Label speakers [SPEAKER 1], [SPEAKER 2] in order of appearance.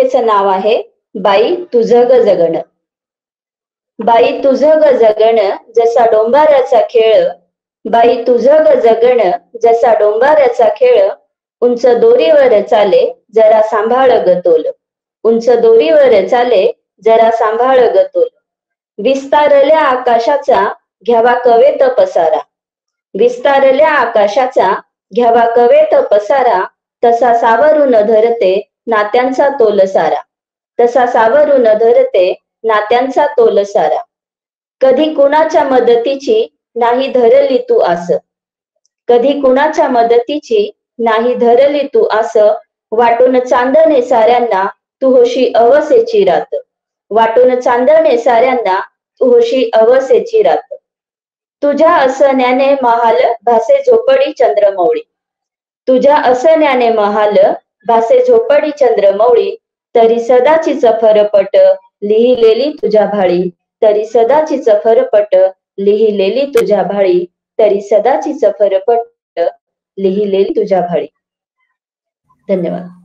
[SPEAKER 1] कवितेचं नाव आहे बाई तुझं ग जगणं. बाई तुझं ग जगणं जसा डोंबाऱ्याचा खेळ, बाई तुझं ग जगणं जसा डोंबाऱ्याचा खेळ, उंच दोरीवर चाले जरा सांभाळ ग तोल, उंच दोरीवर चाले जरा सांभाळ ग तोल. विस्तारल्या आकाशाचा घ्यावा कवेत पसारा, विस्तारल्या आकाशाचा घ्यावा कवेत पसारा, तसा सावरून धरते नात्यांचा तोल सारा, तसा सावरून धरते नात्यांचा तोल सारा. कधी कुणाच्या मदतीची नाही धरली तू आस, कधी कुणाच्या मदतीची नाही धरली तू आस, वाटून चांदणे साऱ्यांना तू होशी अवसेची रात, वाटून चांदणे साऱ्यांना तू होशी अवसेची रात. तुझ्या असण्याने महाल भासे झोपडी चंद्रमौळी, तुझ्या असण्याने महाल भासे झोपडी चंद्रमौळी, तरी सदाचीच फरपट लिहिलेली तुझ्या भाळी, तरी सदाचीच फरपट लिहिलेली तुझ्या भाळी, तरी सदाचीच फरपट लिहिलेली तुझ्या भाळी. धन्यवाद.